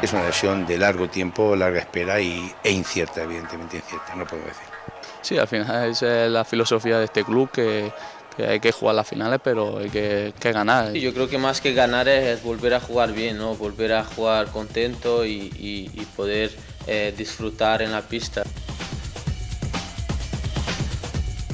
Es una lesión de largo tiempo, larga espera e incierta, evidentemente incierta, no puedo decir. Sí, al final es la filosofía de este club que hay que jugar las finales, pero hay que ganar. Sí, yo creo que más que ganar es volver a jugar bien, ¿no? Volver a jugar contento y poder disfrutar en la pista.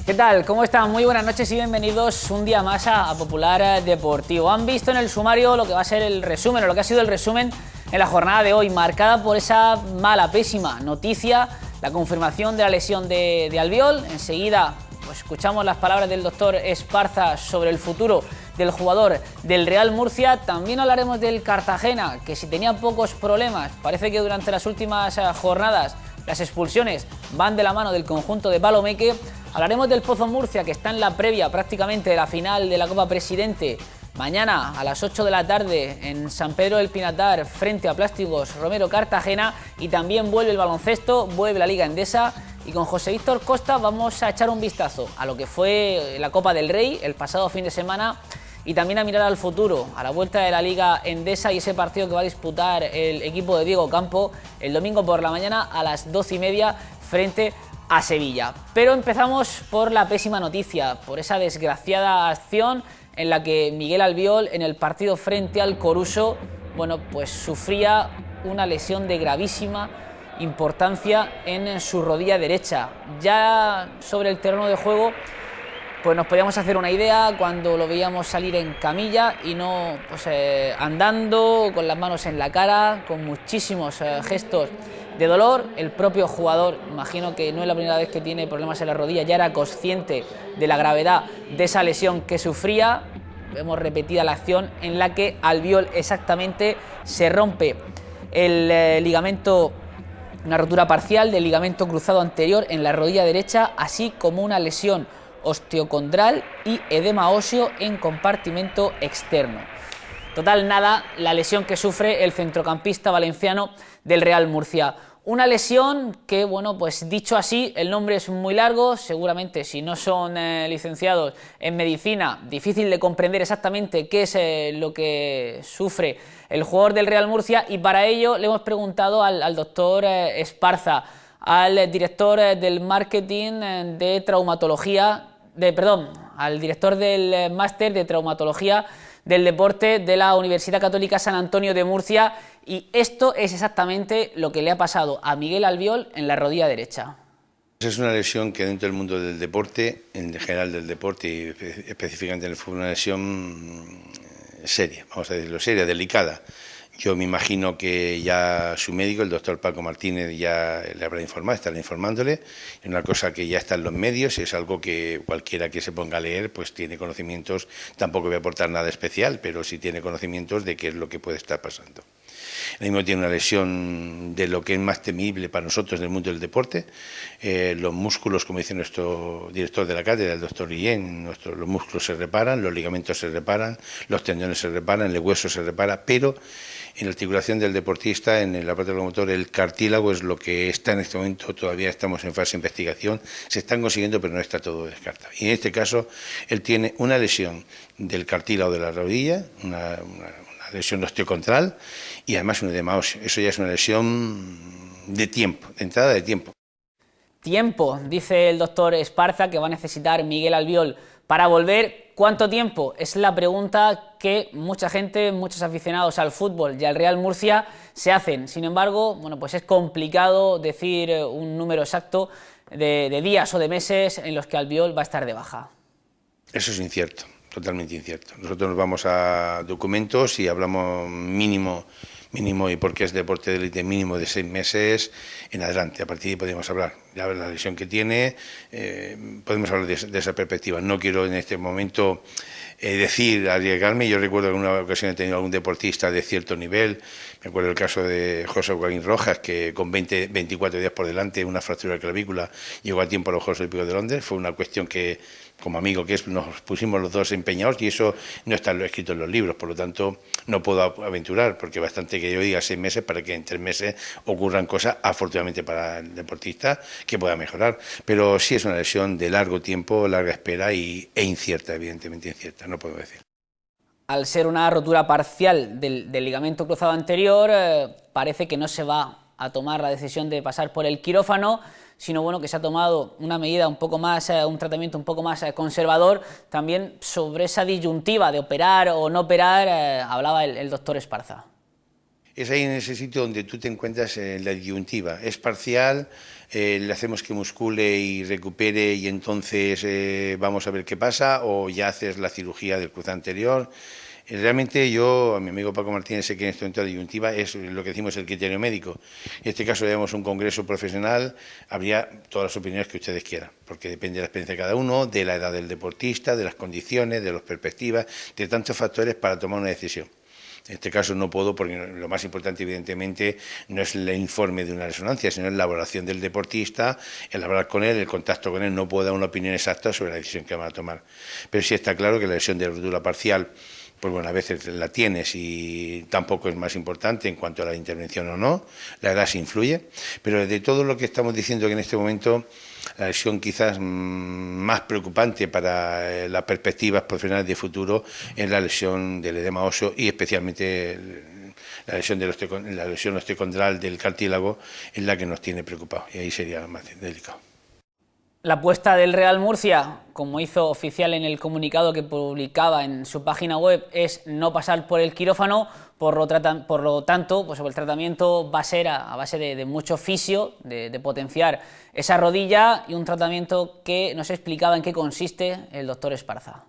¿Qué tal? ¿Cómo están? Muy buenas noches y bienvenidos un día más a Popular Deportivo. Han visto en el sumario lo que va a ser el resumen, o lo que ha sido el resumen en la jornada de hoy, marcada por esa mala, pésima noticia, la confirmación de la lesión de Albiol. Enseguida pues, escuchamos las palabras del doctor Esparza sobre el futuro del jugador del Real Murcia. También hablaremos del Cartagena, que si tenía pocos problemas, parece que durante las últimas jornadas las expulsiones van de la mano del conjunto de Palomeque. Hablaremos del Pozo Murcia, que está en la previa prácticamente de la final de la Copa Presidente. Mañana a las 8 de la tarde en San Pedro del Pinatar, frente a Plásticos Romero Cartagena. Y también vuelve el baloncesto, vuelve la Liga Endesa. Y con José Víctor Costa vamos a echar un vistazo a lo que fue la Copa del Rey el pasado fin de semana. Y también a mirar al futuro, a la vuelta de la Liga Endesa y ese partido que va a disputar el equipo de Diego Campo el domingo por la mañana a las 12:30 frente a Sevilla. Pero empezamos por la pésima noticia, por esa desgraciada acción en la que Miguel Albiol en el partido frente al Coruso, bueno, pues sufría una lesión de gravísima importancia en su rodilla derecha. Ya sobre el terreno de juego pues nos podíamos hacer una idea cuando lo veíamos salir en camilla y no pues, andando con las manos en la cara, con muchísimos gestos de dolor. El propio jugador, imagino que no es la primera vez que tiene problemas en la rodilla, ya era consciente de la gravedad de esa lesión que sufría. Vemos repetida la acción en la que Albiol exactamente se rompe el ligamento, una rotura parcial del ligamento cruzado anterior en la rodilla derecha, así como una lesión osteocondral y edema óseo en compartimento externo. Total, nada, la lesión que sufre el centrocampista valenciano del Real Murcia. Una lesión que, bueno, pues dicho así, el nombre es muy largo, seguramente si no son licenciados en medicina, difícil de comprender exactamente qué es lo que sufre el jugador del Real Murcia, y para ello le hemos preguntado al doctor Esparza, al director del marketing de traumatología, al director del máster de traumatología del deporte de la Universidad Católica San Antonio de Murcia, y esto es exactamente lo que le ha pasado a Miguel Albiol en la rodilla derecha. Es una lesión que dentro del mundo del deporte, en general del deporte y específicamente en el fútbol, una lesión seria, vamos a decirlo, seria, delicada. Yo me imagino que ya su médico, el doctor Paco Martínez, ya le habrá informado, estará informándole. Es una cosa que ya está en los medios, es algo que cualquiera que se ponga a leer pues tiene conocimientos, tampoco voy a aportar nada especial, pero sí tiene conocimientos de qué es lo que puede estar pasando. El mismo tiene una lesión de lo que es más temible para nosotros del mundo del deporte. Los músculos, como dice nuestro director de la cátedra, el doctor Guillén, los músculos se reparan, los ligamentos se reparan, los tendones se reparan, el hueso se repara, pero en la articulación del deportista, en la parte del motor, el cartílago es lo que está en este momento, todavía estamos en fase de investigación, se están consiguiendo, pero no está todo descartado. Y en este caso, él tiene una lesión del cartílago de la rodilla, una lesión osteocondral y además un edema óseo. Eso ya es una lesión de tiempo, de entrada de tiempo. Tiempo, dice el doctor Esparza, que va a necesitar Miguel Albiol para volver. ¿Cuánto tiempo? Es la pregunta que mucha gente, muchos aficionados al fútbol y al Real Murcia se hacen. Sin embargo, bueno, pues es complicado decir un número exacto de días o de meses en los que Albiol va a estar de baja. Eso es incierto, totalmente incierto. Nosotros nos vamos a documentos y hablamos mínimo, y porque es deporte de élite, mínimo de 6 meses en adelante. A partir de ahí podemos hablar. Ya ver la lesión que tiene, podemos hablar de esa perspectiva. No quiero en este momento arriesgarme. Yo recuerdo que en una ocasión he tenido algún deportista de cierto nivel. Me acuerdo el caso de José Joaquín Rojas, que con 24 días por delante, una fractura de clavícula, llegó a tiempo a los Juegos Olímpicos de Londres. Fue una cuestión que, como amigo que es, nos pusimos los dos empeñados, y eso no está escrito en los libros. Por lo tanto, no puedo aventurar, porque bastante que yo diga 6 meses para que en 3 meses ocurran cosas, afortunadamente para el deportista, que pueda mejorar. Pero sí es una lesión de largo tiempo, larga espera e incierta, evidentemente incierta, no puedo decir. al ser una rotura parcial del ligamento cruzado anterior, parece que no se va a tomar la decisión de pasar por el quirófano, sino bueno, que se ha tomado una medida un poco más, un tratamiento un poco más conservador. También sobre esa disyuntiva de operar o no operar, hablaba el doctor Esparza. Es ahí en ese sitio donde tú te encuentras en la disyuntiva. Es parcial, le hacemos que muscule y recupere y entonces vamos a ver qué pasa, o ya haces la cirugía del cruzado anterior. Realmente yo, a mi amigo Paco Martínez, sé que en este momento la disyuntiva es lo que decimos el criterio médico. En este caso, digamos, un congreso profesional, habría todas las opiniones que ustedes quieran, porque depende de la experiencia de cada uno, de la edad del deportista, de las condiciones, de las perspectivas, de tantos factores para tomar una decisión. En este caso no puedo, porque lo más importante evidentemente no es el informe de una resonancia, sino la valoración del deportista, el hablar con él, el contacto con él. No puedo dar una opinión exacta sobre la decisión que van a tomar. Pero sí está claro que la lesión de rotura parcial, pues bueno, a veces la tienes y tampoco es más importante en cuanto a la intervención o no, la edad sí influye, pero de todo lo que estamos diciendo que en este momento la lesión quizás más preocupante para las perspectivas profesionales de futuro es la lesión del edema óseo y especialmente la lesión osteocondral del cartílago es la que nos tiene preocupados y ahí sería más delicado. La apuesta del Real Murcia, como hizo oficial en el comunicado que publicaba en su página web, es no pasar por el quirófano, por lo tanto, pues el tratamiento va a ser a base de mucho fisio, de potenciar esa rodilla y un tratamiento que nos explicaba en qué consiste el doctor Esparza.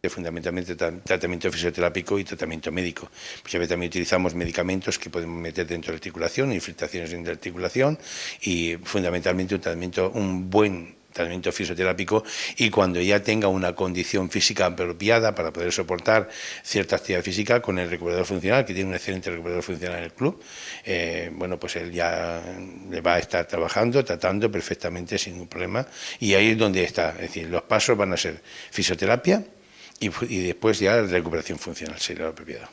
Fundamentalmente tratamiento fisioterápico y tratamiento médico. Muchas veces también utilizamos medicamentos que podemos meter dentro de la articulación, infiltraciones dentro de la articulación y fundamentalmente un buen tratamiento fisioterápico, y cuando ya tenga una condición física apropiada para poder soportar cierta actividad física con el recuperador funcional, que tiene un excelente recuperador funcional en el club, bueno, pues él ya le va a estar trabajando, tratando perfectamente sin ningún problema, y ahí es donde está. Es decir, los pasos van a ser fisioterapia, y después ya la recuperación funcional sería lo apropiado.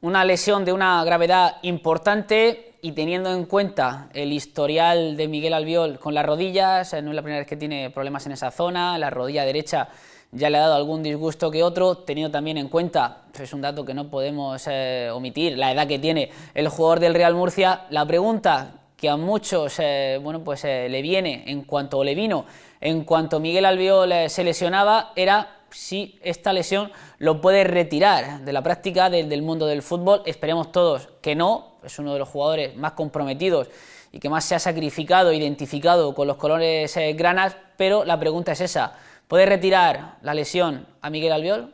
Una lesión de una gravedad importante y teniendo en cuenta el historial de Miguel Albiol con las rodillas, no es la primera vez que tiene problemas en esa zona, la rodilla derecha ya le ha dado algún disgusto que otro, teniendo también en cuenta, es un dato que no podemos omitir, la edad que tiene el jugador del Real Murcia. La pregunta que a muchos le viene en cuanto Miguel Albiol se lesionaba era si esta lesión lo puede retirar de la práctica del mundo del fútbol. Esperemos todos que no, es uno de los jugadores más comprometidos y que más se ha sacrificado, identificado con los colores granas, pero la pregunta es esa: ¿puede retirar la lesión a Miguel Albiol?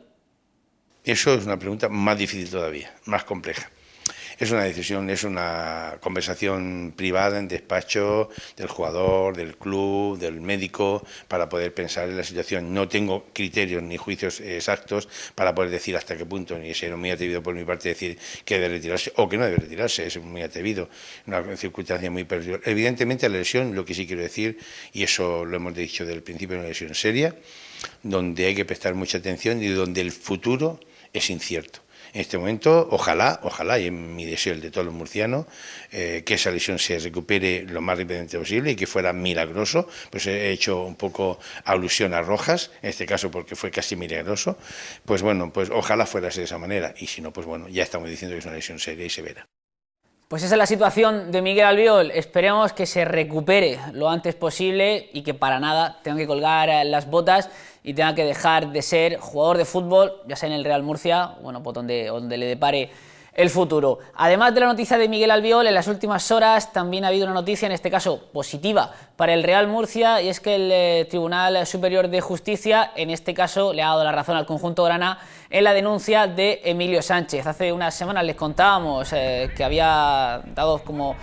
Eso es una pregunta más difícil todavía, más compleja. Es una decisión, es una conversación privada en despacho del jugador, del club, del médico, para poder pensar en la situación. No tengo criterios ni juicios exactos para poder decir hasta qué punto, ni ser muy atrevido por mi parte decir que debe retirarse o que no debe retirarse, es muy atrevido, una circunstancia muy particular. Evidentemente la lesión, lo que sí quiero decir, y eso lo hemos dicho desde el principio, es una lesión seria, donde hay que prestar mucha atención y donde el futuro es incierto. En este momento, ojalá, y es mi deseo, el de todos los murcianos, que esa lesión se recupere lo más rápidamente posible y que fuera milagroso. Pues he hecho un poco alusión a Rojas, en este caso porque fue casi milagroso. Pues bueno, pues ojalá fuera de esa manera, y si no, pues bueno, ya estamos diciendo que es una lesión seria y severa. Pues esa es la situación de Miguel Albiol. Esperemos que se recupere lo antes posible y que para nada tenga que colgar las botas y tenga que dejar de ser jugador de fútbol, ya sea en el Real Murcia, bueno, pues donde le depare el futuro. Además de la noticia de Miguel Albiol, en las últimas horas también ha habido una noticia, en este caso positiva, para el Real Murcia, y es que el Tribunal Superior de Justicia, en este caso, le ha dado la razón al conjunto grana en la denuncia de Emilio Sánchez. Hace unas semanas les contábamos que había dado como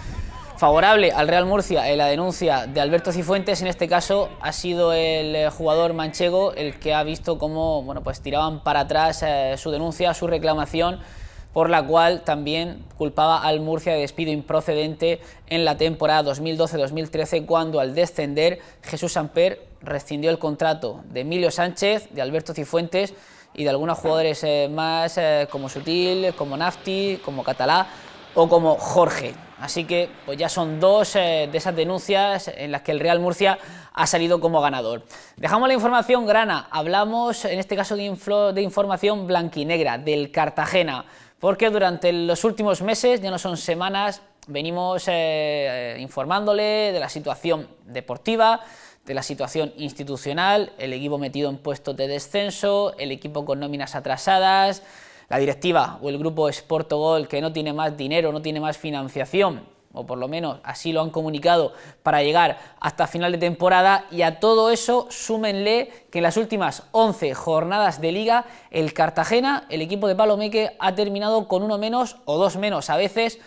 favorable al Real Murcia en la denuncia de Alberto Cifuentes. En este caso ha sido el jugador manchego el que ha visto cómo tiraban para atrás su denuncia, su reclamación, por la cual también culpaba al Murcia de despido improcedente en la temporada 2012-2013, cuando al descender Jesús Samper rescindió el contrato de Emilio Sánchez, de Alberto Cifuentes y de algunos jugadores más como Sutil, como Nafti, como Catalá, o como Jorge. Así que pues ya son dos de esas denuncias en las que el Real Murcia ha salido como ganador. Dejamos la información grana, hablamos en este caso de información blanquinegra, del Cartagena, porque durante los últimos meses, ya no son semanas, venimos informándole de la situación deportiva, de la situación institucional, el equipo metido en puestos de descenso, el equipo con nóminas atrasadas, la directiva o el grupo Sportogol que no tiene más dinero, no tiene más financiación, o por lo menos así lo han comunicado, para llegar hasta final de temporada, y a todo eso súmenle que en las últimas 11 jornadas de Liga el Cartagena, el equipo de Palomeque, ha terminado con uno menos o dos menos a veces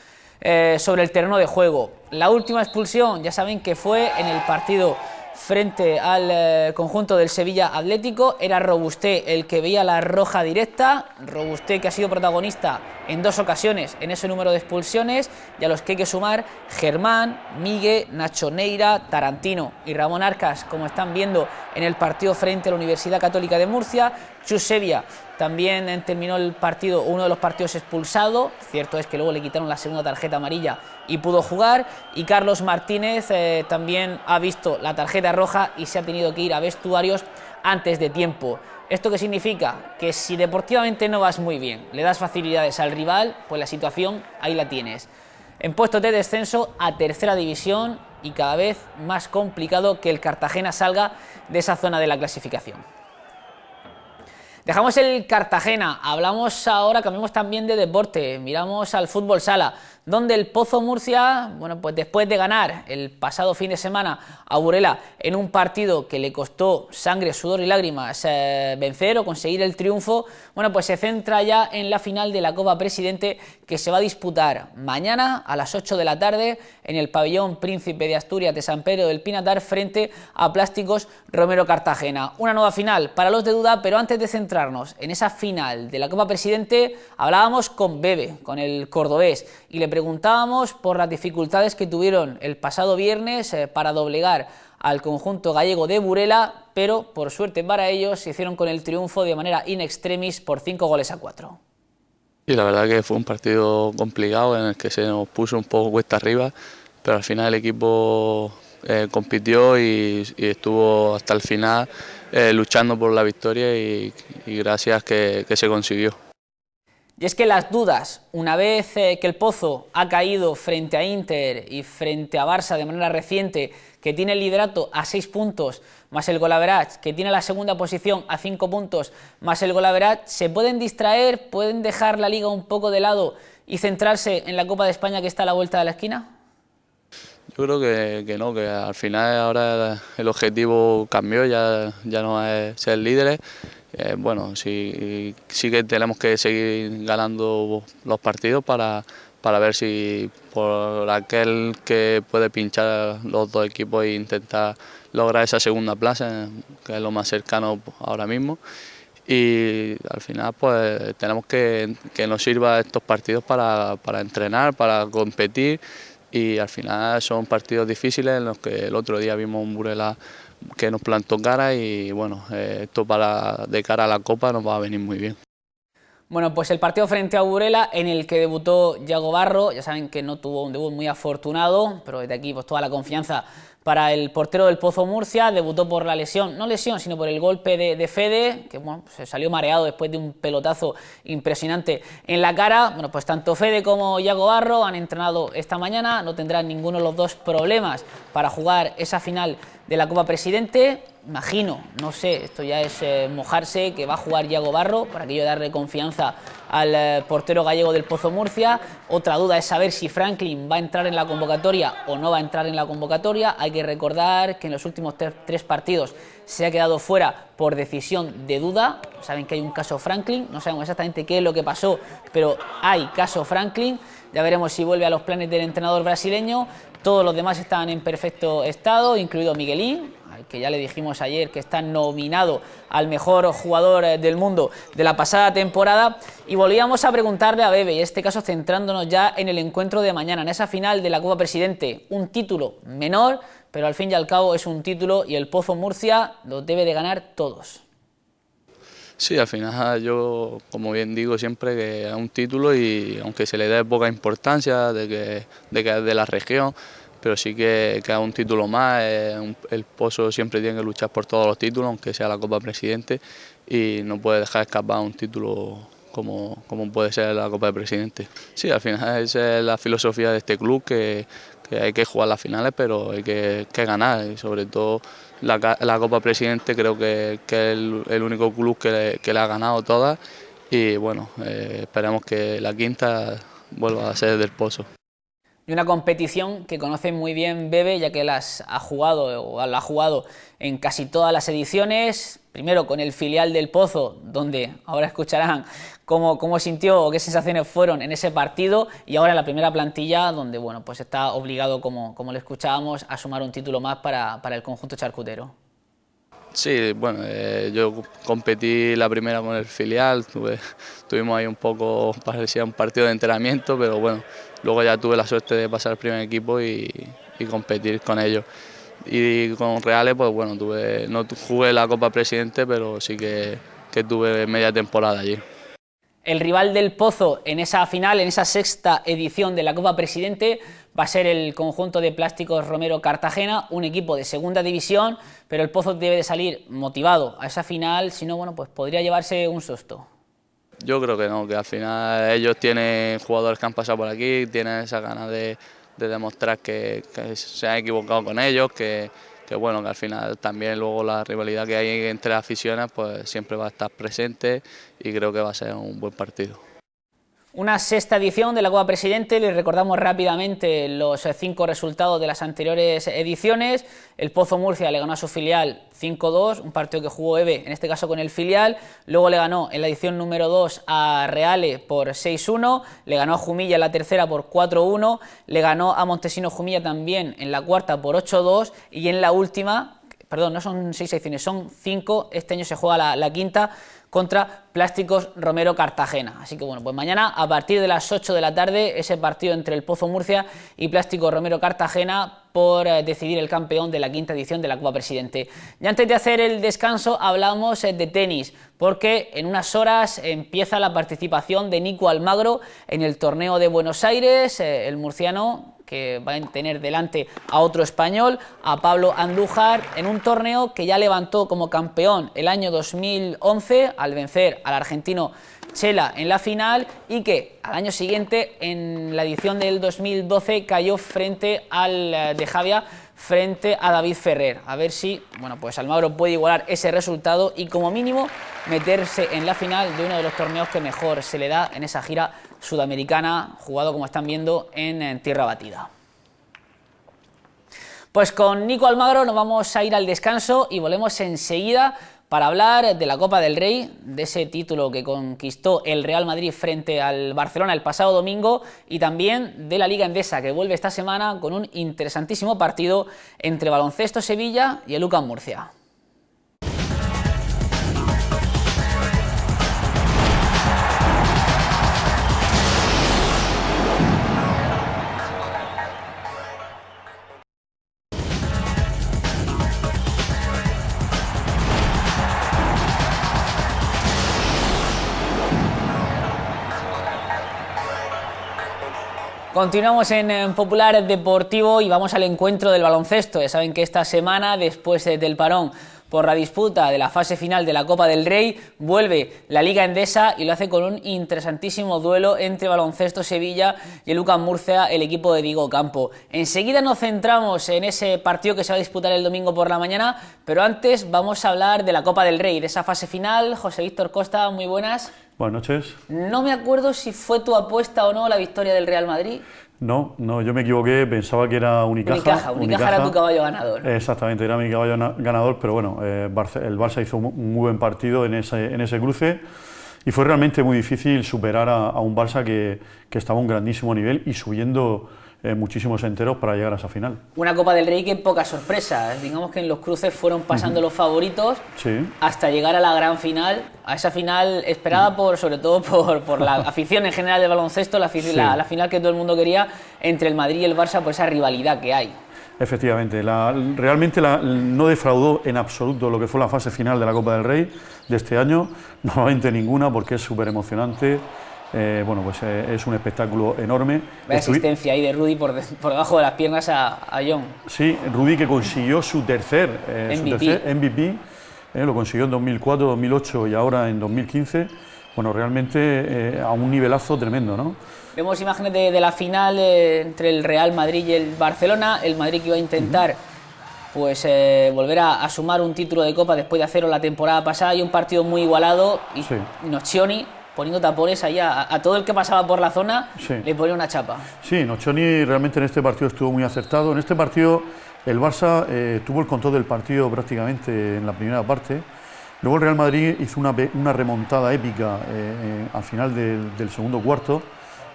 sobre el terreno de juego. La última expulsión ya saben que fue en el partido frente al conjunto del Sevilla Atlético. Era Robusté el que veía la roja directa, Robusté que ha sido protagonista en 2 ocasiones en ese número de expulsiones, y a los que hay que sumar Germán, Migue, Nacho Neira, Tarantino y Ramón Arcas, como están viendo en el partido frente a la Universidad Católica de Murcia. Chus Sevilla también terminó el partido, uno de los partidos expulsado, cierto es que luego le quitaron la segunda tarjeta amarilla y pudo jugar, y Carlos Martínez también ha visto la tarjeta roja y se ha tenido que ir a vestuarios antes de tiempo. ¿Esto qué significa? Que si deportivamente no vas muy bien, le das facilidades al rival, pues la situación ahí la tienes. En puestos de descenso a tercera división, y cada vez más complicado que el Cartagena salga de esa zona de la clasificación. Dejamos el Cartagena, hablamos ahora, cambiamos también de deporte, miramos al fútbol sala, donde el Pozo Murcia, bueno, pues después de ganar el pasado fin de semana a Burela en un partido que le costó sangre, sudor y lágrimas vencer o conseguir el triunfo, bueno, pues se centra ya en la final de la Copa Presidente, que se va a disputar mañana a las 8 de la tarde en el pabellón Príncipe de Asturias de San Pedro del Pinatar, frente a Plásticos Romero Cartagena. Una nueva final para los de duda, pero antes de centrarnos en esa final de la Copa Presidente, hablábamos con Bebe, con el cordobés, y le preguntábamos por las dificultades que tuvieron el pasado viernes para doblegar al conjunto gallego de Burela, pero por suerte para ellos se hicieron con el triunfo de manera in extremis por 5-4. Y la verdad que fue un partido complicado en el que se nos puso un poco cuesta arriba, pero al final el equipo compitió y estuvo hasta el final luchando por la victoria, y gracias que se consiguió. Y es que las dudas, una vez que el Pozo ha caído frente a Inter y frente a Barça de manera reciente, que tiene el liderato a 6 puntos más el goal-average, que tiene la segunda posición a 5 puntos más el goal-average, se pueden distraer, pueden dejar la Liga un poco de lado y centrarse en la Copa de España, que está a la vuelta de la esquina. Yo creo que no, que al final ahora el objetivo cambió, ya no es ser líderes. Bueno, sí que tenemos que seguir ganando los partidos para ver si por aquel que puede pinchar los dos equipos e intentar lograr esa segunda plaza, que es lo más cercano ahora mismo. Y al final pues tenemos que nos sirva estos partidos para entrenar, para competir, y al final son partidos difíciles en los que el otro día vimos un Burela que nos plantó cara, y bueno, esto de cara a la Copa nos va a venir muy bien. Bueno, pues el partido frente a Burela, en el que debutó Yago Barro, ya saben que no tuvo un debut muy afortunado, pero desde aquí pues toda la confianza para el portero del Pozo Murcia. Debutó por la lesión, no lesión, sino por el golpe de Fede, que bueno, se salió mareado después de un pelotazo impresionante en la cara. Bueno, pues tanto Fede como Yago Barro han entrenado esta mañana, no tendrán ninguno de los dos problemas para jugar esa final de la Copa Presidente. Imagino, no sé, esto ya es mojarse, que va a jugar Yago Barro para aquello de darle confianza al portero gallego del Pozo Murcia. Otra duda es saber si Franklin va a entrar en la convocatoria o no va a entrar en la convocatoria. Hay que recordar que en los últimos tres partidos se ha quedado fuera por decisión de duda. Saben que hay un caso Franklin, no sabemos exactamente qué es lo que pasó, pero hay caso Franklin. Ya veremos si vuelve a los planes del entrenador brasileño. Todos los demás están en perfecto estado, incluido Miguelín, al que ya le dijimos ayer que está nominado al mejor jugador del mundo de la pasada temporada. Y volvíamos a preguntarle a Bebe, y en este caso centrándonos ya en el encuentro de mañana, en esa final de la Copa Presidente. Un título menor, pero al fin y al cabo es un título, y el Pozo Murcia lo debe de ganar todos. Sí, al final yo, como bien digo siempre, que es un título y aunque se le dé poca importancia de que es de la región, pero sí que es un título más. El Pozo siempre tiene que luchar por todos los títulos, aunque sea la Copa Presidente, y no puede dejar escapar un título como puede ser la Copa de Presidente. Sí, al final esa es la filosofía de este club, que hay que jugar las finales, pero hay que ganar, y sobre todo la Copa Presidente creo que es el único club que le ha ganado todas, y bueno, esperemos que la quinta vuelva a ser del Pozo. Y una competición que conoce muy bien Bebe, ya que la ha jugado en casi todas las ediciones, primero con el filial del Pozo, donde ahora escucharán cómo sintió o qué sensaciones fueron en ese partido, y ahora en la primera plantilla, donde bueno, pues está obligado, como le escuchábamos, a sumar un título más para el conjunto charcutero. Sí, bueno, yo competí la primera con el filial, tuvimos ahí un poco, parecía un partido de entrenamiento, pero bueno, luego ya tuve la suerte de pasar al primer equipo y competir con ellos. Y con Reales, pues bueno, no jugué la Copa Presidente, pero sí que tuve media temporada allí. El rival del Pozo en esa final, en esa sexta edición de la Copa Presidente, va a ser el conjunto de Plásticos Romero Cartagena, un equipo de segunda división, pero el Pozo debe de salir motivado a esa final, si no, bueno, pues podría llevarse un susto. Yo creo que no, que al final ellos tienen jugadores que han pasado por aquí, tienen esa ganas de demostrar que se han equivocado con ellos, que bueno, que al final también luego la rivalidad que hay entre aficiones pues siempre va a estar presente, y creo que va a ser un buen partido. Una sexta edición de la Copa Presidente, les recordamos rápidamente los 5 resultados de las anteriores ediciones. El Pozo Murcia le ganó a su filial 5-2, un partido que jugó Eve, en este caso con el filial. Luego le ganó en la edición número 2 a Reale por 6-1, le ganó a Jumilla en la tercera por 4-1, le ganó a Montesino Jumilla también en la cuarta por 8-2, y en la última, perdón, no son 6 ediciones, son 5, este año se juega la quinta, contra Plásticos Romero Cartagena. Así que bueno, pues mañana a partir de las 8 de la tarde ese partido entre el Pozo Murcia y Plásticos Romero Cartagena por decidir el campeón de la quinta edición de la Copa Presidente. Y antes de hacer el descanso hablamos de tenis, porque en unas horas empieza la participación de Nico Almagro en el torneo de Buenos Aires, el murciano que va a tener delante a otro español, a Pablo Andújar, en un torneo que ya levantó como campeón el año 2011 al vencer al argentino Chela en la final, y que al año siguiente, en la edición del 2012, cayó frente al de Javia, frente a David Ferrer. A ver si, bueno, pues Almagro puede igualar ese resultado y como mínimo meterse en la final de uno de los torneos que mejor se le da en esa gira sudamericana, jugado, como están viendo, en tierra batida. Pues con Nico Almagro nos vamos a ir al descanso y volvemos enseguida para hablar de la Copa del Rey, de ese título que conquistó el Real Madrid frente al Barcelona el pasado domingo, y también de la Liga Endesa, que vuelve esta semana con un interesantísimo partido entre Baloncesto Sevilla y el UCAM Murcia. Continuamos en Popular Deportivo y vamos al encuentro del baloncesto. Ya saben que esta semana, después del parón por la disputa de la fase final de la Copa del Rey, vuelve la Liga Endesa y lo hace con un interesantísimo duelo entre Baloncesto Sevilla y el UCAM Murcia, el equipo de Diego Campo. Enseguida nos centramos en ese partido que se va a disputar el domingo por la mañana, pero antes vamos a hablar de la Copa del Rey, de esa fase final. José Víctor Costa, muy buenas. Buenas noches. No me acuerdo si fue tu apuesta o no la victoria del Real Madrid. No, yo me equivoqué, pensaba que era Unicaja. Unicaja era tu caballo ganador. Exactamente, era mi caballo ganador, pero bueno, el Barça hizo un muy buen partido en ese cruce, y fue realmente muy difícil superar a un Barça que estaba a un grandísimo nivel y subiendo muchísimos enteros para llegar a esa final. Una Copa del Rey que poca sorpresa, digamos que en los cruces fueron pasando los favoritos, sí, hasta llegar a la gran final, a esa final esperada sobre todo por la afición en general del baloncesto, la final que todo el mundo quería entre el Madrid y el Barça, por esa rivalidad que hay. Efectivamente, realmente no defraudó en absoluto lo que fue la fase final de la Copa del Rey de este año, normalmente ninguna, porque es súper emocionante. Bueno, pues es un espectáculo enorme. Vaya asistencia ahí de Rudy por debajo de las piernas a John. Sí, Rudy, que consiguió su tercer MVP, lo consiguió en 2004, 2008 y ahora en 2015. Bueno, realmente a un nivelazo tremendo, ¿no? Vemos imágenes de la final entre el Real Madrid y el Barcelona. El Madrid que iba a intentar pues volver a sumar un título de Copa después de hacerlo la temporada pasada, y un partido muy igualado, y sí. Nocioni poniendo tapones ahí a todo el que pasaba por la zona, sí. Le ponía una chapa. Sí, Nocioni realmente en este partido estuvo muy acertado. En este partido el Barça tuvo el control del partido prácticamente en la primera parte. Luego el Real Madrid hizo una remontada épica al final del segundo cuarto,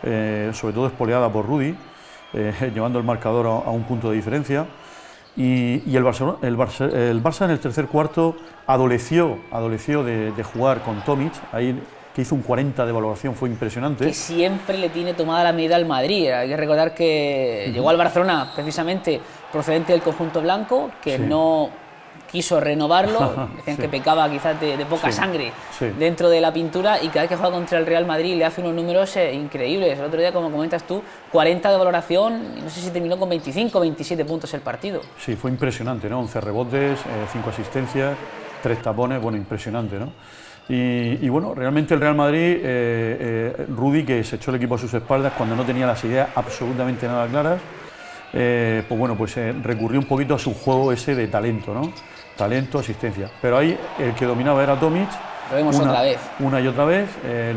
sobre todo espoleada por Rudy, llevando el marcador a un punto de diferencia. Y el Barça en el tercer cuarto adoleció de jugar con Tomic, ahí, que hizo un 40 de valoración, fue impresionante. Que siempre le tiene tomada la medida al Madrid. Hay que recordar que llegó al Barcelona precisamente procedente del conjunto blanco, que sí. No quiso renovarlo, decían sí. Que pecaba quizás de poca sí. Sangre sí. Dentro de la pintura, y cada vez que juega contra el Real Madrid le hace unos números increíbles. El otro día, como comentas tú, 40 de valoración, no sé si terminó con 25 o 27 puntos el partido. Sí, fue impresionante, ¿no? 11 rebotes, 5 asistencias, 3 tapones, bueno, impresionante, ¿no? Y bueno, realmente el Real Madrid, Rudy, que se echó el equipo a sus espaldas cuando no tenía las ideas absolutamente nada claras, pues bueno, pues recurrió un poquito a su juego ese de talento, ¿no? Talento, asistencia. Pero ahí el que dominaba era Tomic. Lo vemos otra vez. Una y otra vez.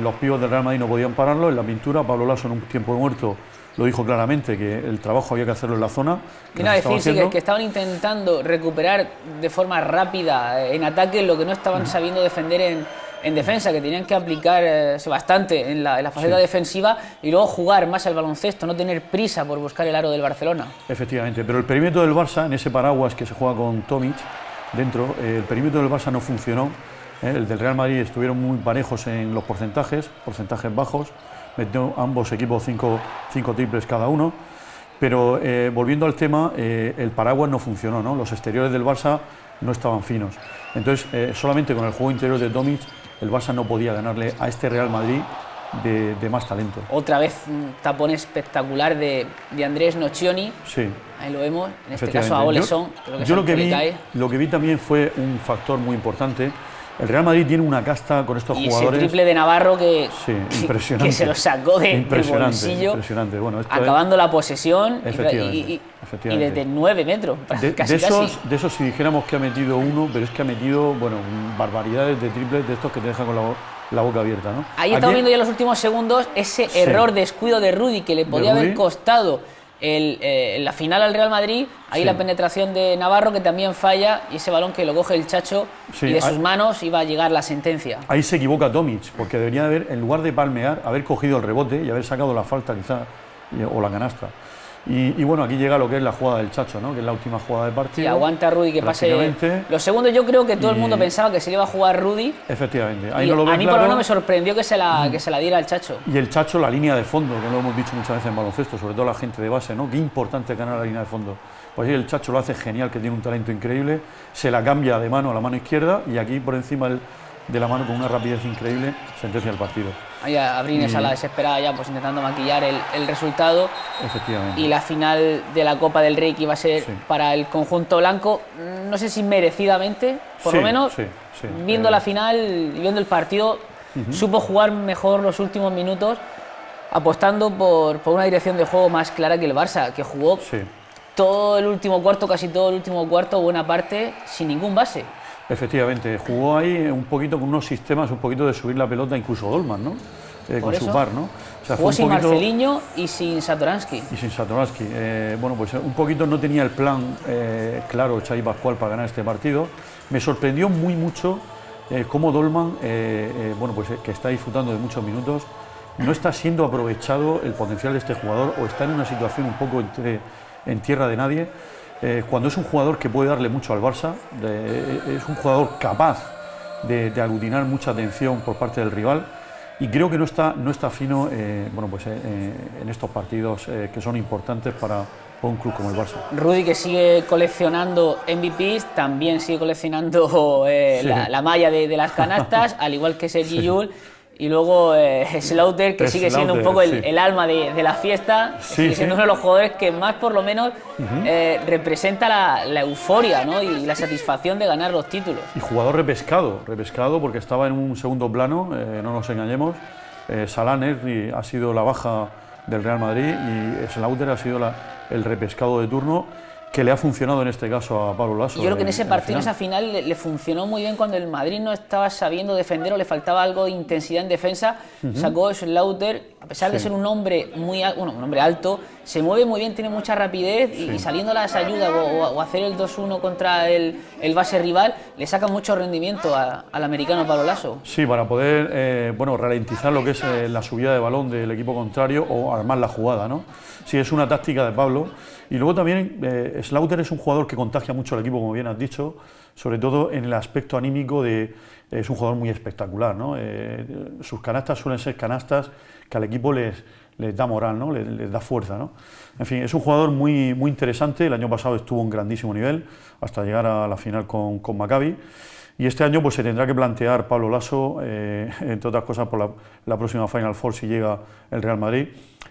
Los pibos del Real Madrid no podían pararlo. En la pintura, Pablo Laso en un tiempo muerto lo dijo claramente, que el trabajo había que hacerlo en la zona. Quiero decir, sí, que estaban intentando recuperar de forma rápida en ataque lo que no estaban sabiendo defender en defensa, que tenían que aplicarse bastante en la faceta sí. Defensiva, y luego jugar más al baloncesto, no tener prisa por buscar el aro del Barcelona. Efectivamente, pero el perímetro del Barça, en ese paraguas que se juega con Tomic dentro, el perímetro del Barça no funcionó. El del Real Madrid estuvieron muy parejos en los porcentajes bajos, metió ambos equipos 5 triples cada uno, pero volviendo al tema, el paraguas no funcionó, ¿no? Los exteriores del Barça no estaban finos. Entonces, solamente con el juego interior de Tomic, el Barça no podía ganarle a este Real Madrid de más talento. Otra vez un tapón espectacular de Andrés Nocioni. Sí. Ahí lo vemos, en este caso a Oleson. Yo lo que vi también fue un factor muy importante. El Real Madrid tiene una casta con estos jugadores. Y ese triple de Navarro que se lo sacó del bolsillo, impresionante. Bueno, acabando la posesión y desde 9 metros, casi. De esos, si dijéramos que ha metido uno, pero es que ha metido, bueno, barbaridades de triples de estos que te dejan con la boca abierta, ¿no? Ahí estamos viendo ya en los últimos segundos ese error, descuido de Rudy, que le podía haber costado la final al Real Madrid. Ahí la penetración de Navarro, que también falla, y ese balón que lo coge el Chacho, y de sus manos iba a llegar la sentencia. Ahí se equivoca Tomic, porque debería haber, en lugar de palmear, haber cogido el rebote y haber sacado la falta quizá, o la canasta. Y bueno, aquí llega lo que es la jugada del Chacho, ¿no? Que es la última jugada del partido. Sí, aguanta Rudy que pase. Los segundos, yo creo que todo el mundo pensaba que se le iba a jugar Rudy. Efectivamente. Ahí no lo a mí por lo menos me sorprendió que se la diera al Chacho. Y el Chacho, la línea de fondo, que lo hemos dicho muchas veces en baloncesto, sobre todo la gente de base, ¿no? Qué importante ganar la línea de fondo. Pues ahí el Chacho lo hace genial, que tiene un talento increíble. Se la cambia de mano a la mano izquierda, y aquí por encima de la mano, con una rapidez increíble, sentencia el partido. Ahí Abrines a la desesperada ya, pues intentando maquillar el resultado. Efectivamente. Y la final de la Copa del Rey, que iba a ser para el conjunto blanco, no sé si merecidamente, por lo menos, viendo la final y viendo el partido, supo jugar mejor los últimos minutos, apostando por una dirección de juego más clara que el Barça, que jugó todo el último cuarto, casi todo el último cuarto, buena parte, sin ningún base. Efectivamente, jugó ahí un poquito con unos sistemas, un poquito de subir la pelota, incluso Dolman, ¿no? Con su par, ¿no? O sea, jugó sin Marcelinho y sin Satoransky. Bueno, pues un poquito no tenía el plan claro Xavi Pascual para ganar este partido. Me sorprendió mucho cómo Dolman, bueno, pues que está disfrutando de muchos minutos, no está siendo aprovechado el potencial de este jugador, o está en una situación un poco en tierra de nadie. Cuando es un jugador que puede darle mucho al Barça, es un jugador capaz de aglutinar mucha atención por parte del rival, y creo que no está fino bueno, pues, en estos partidos que son importantes para por un club como el Barça. Rudy, que sigue coleccionando MVPs, también sigue coleccionando la malla de las canastas, al igual que Sergi Llull. Y luego Slaughter, que sigue siendo un poco el alma de la fiesta, sigue siendo uno de los jugadores que más por lo menos representa la euforia, ¿no? Y la satisfacción de ganar los títulos. Y jugador repescado porque estaba en un segundo plano, no nos engañemos. Salah Nasri ha sido la baja del Real Madrid y Slaughter ha sido el repescado de turno, que le ha funcionado en este caso a Pablo Laso. Yo creo que en ese partido, en esa final, le funcionó muy bien cuando el Madrid no estaba sabiendo defender o le faltaba algo de intensidad en defensa. Sacó Slaughter, a pesar de ser un hombre un hombre alto, se mueve muy bien, tiene mucha rapidez y saliendo a las ayudas o hacer el 2-1 contra el base rival, le saca mucho rendimiento al americano Pablo Laso. Sí, para poder ralentizar lo que es la subida de balón del equipo contrario o armar la jugada, ¿no? Sí, es una táctica de Pablo. Y luego también Slaughter es un jugador que contagia mucho al equipo, como bien has dicho, sobre todo en el aspecto anímico es un jugador muy espectacular, ¿no? Sus canastas suelen ser canastas que al equipo les da moral, ¿no? Les da fuerza, ¿no? En fin, es un jugador muy, muy interesante. El año pasado estuvo en grandísimo nivel hasta llegar a la final con Maccabi. Y este año pues se tendrá que plantear Pablo Laso, entre otras cosas por la próxima Final Four si llega el Real Madrid,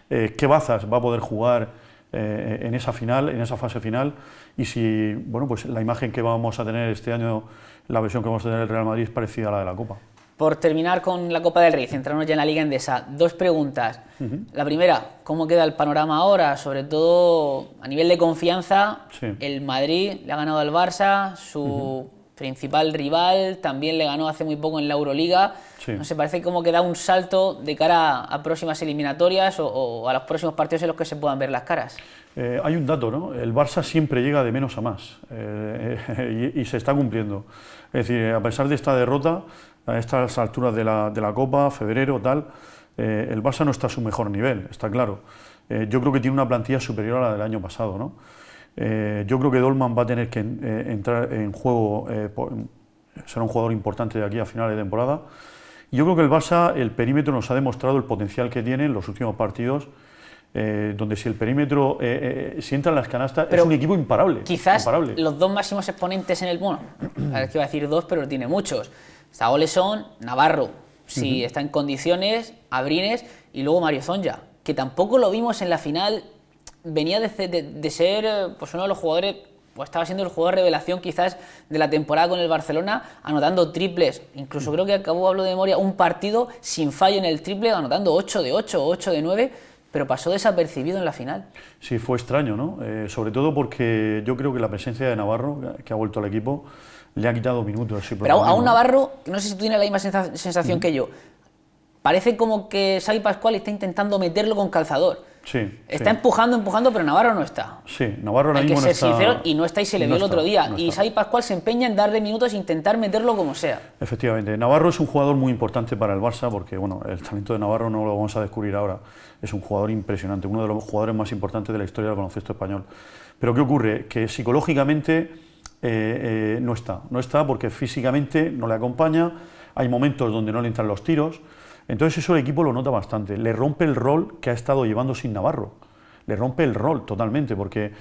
qué bazas va a poder jugar en esa final, en esa fase final, y si pues la imagen que vamos a tener este año, la versión que vamos a tener el Real Madrid es parecida a la de la Copa. Por terminar con la Copa del Rey, centrarnos ya en la Liga Endesa, dos preguntas. La primera, ¿cómo queda el panorama ahora? Sobre todo a nivel de confianza, el Madrid le ha ganado al Barça, su principal rival también le ganó hace muy poco en la Euroliga. No sé, parece como que da un salto de cara a próximas eliminatorias o a los próximos partidos en los que se puedan ver las caras. Hay un dato, ¿no? El Barça siempre llega de menos a más y se está cumpliendo. Es decir, a pesar de esta derrota, a estas alturas de la Copa, febrero, tal, el Barça no está a su mejor nivel, está claro. Yo creo que tiene una plantilla superior a la del año pasado, ¿no? Yo creo que Dolman va a tener que entrar en juego, será un jugador importante de aquí a finales de temporada. Yo creo que el Barça, el perímetro nos ha demostrado el potencial que tiene en los últimos partidos, donde si el perímetro, si entran las canastas, pero es un equipo imparable. Quizás imparable. Los dos máximos exponentes en el mundo, a ver que iba a decir dos, pero tiene muchos. Está Oleson, Navarro, si está en condiciones, Abrines y luego Mario Zonja, que tampoco lo vimos en la final. Venía de ser pues uno de los jugadores, o estaba siendo el jugador revelación quizás de la temporada con el Barcelona, anotando triples. Incluso creo que acabó, hablo de memoria, un partido sin fallo en el triple, anotando 8 de 8 o 8 de 9, pero pasó desapercibido en la final. Sí, fue extraño, ¿no? Sobre todo porque yo creo que la presencia de Navarro, que ha vuelto al equipo, le ha quitado minutos. Pero a un Navarro, no sé si tú tienes la misma sensación que yo, parece como que Xavi Pascual está intentando meterlo con calzador. Está empujando, pero Navarro no está. Sí, Navarro ahora mismo no está. Hay que ser sincero, y no está, y se le vio el otro día. Y Xavi Pascual se empeña en darle minutos e intentar meterlo como sea. Efectivamente, Navarro es un jugador muy importante para el Barça porque el talento de Navarro no lo vamos a descubrir ahora. Es un jugador impresionante, uno de los jugadores más importantes de la historia del baloncesto español. Pero ¿qué ocurre? Que psicológicamente no está porque físicamente no le acompaña, hay momentos donde no le entran los tiros. Entonces eso el equipo lo nota bastante, le rompe el rol que ha estado llevando sin Navarro, le rompe el rol totalmente porque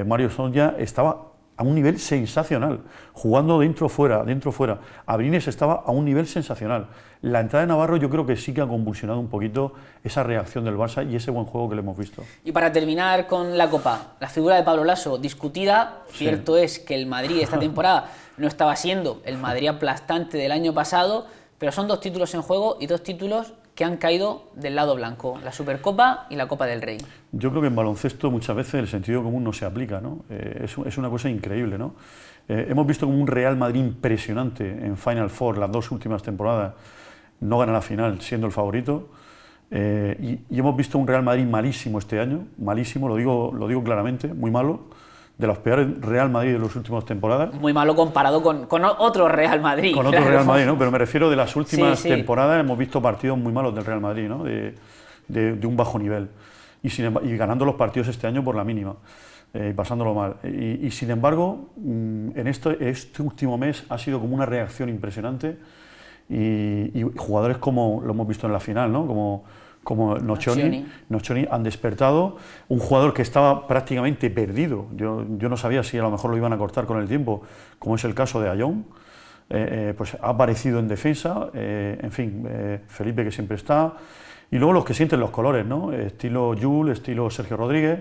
Mario Zonja estaba a un nivel sensacional, jugando dentro-fuera, dentro-fuera. Abrines estaba a un nivel sensacional. La entrada de Navarro yo creo que sí que ha convulsionado un poquito esa reacción del Barça y ese buen juego que le hemos visto. Y para terminar con la Copa, la figura de Pablo Laso discutida, cierto es que el Madrid esta temporada no estaba siendo el Madrid aplastante del año pasado, pero son dos títulos en juego y dos títulos que han caído del lado blanco, la Supercopa y la Copa del Rey. Yo creo que en baloncesto muchas veces el sentido común no se aplica, ¿no? Es una cosa increíble, ¿no? Hemos visto como un Real Madrid impresionante en Final Four las dos últimas temporadas, no gana la final siendo el favorito, y hemos visto un Real Madrid malísimo este año, malísimo, lo digo claramente, muy malo, de los peores Real Madrid de las últimas temporadas. Muy malo comparado con otro Real Madrid. Con otro Real Madrid, ¿no? Pero me refiero de las últimas temporadas, hemos visto partidos muy malos del Real Madrid, ¿no? De un bajo nivel. Y ganando los partidos este año por la mínima, pasándolo mal. Y sin embargo, en este último mes ha sido como una reacción impresionante y jugadores como lo hemos visto en la final, ¿no? Como como Nocioni han despertado, un jugador que estaba prácticamente perdido, yo no sabía si a lo mejor lo iban a cortar con el tiempo, como es el caso de Ayón, pues ha aparecido en defensa, en fin, Felipe que siempre está, y luego los que sienten los colores, ¿no? Estilo Jules, estilo Sergio Rodríguez,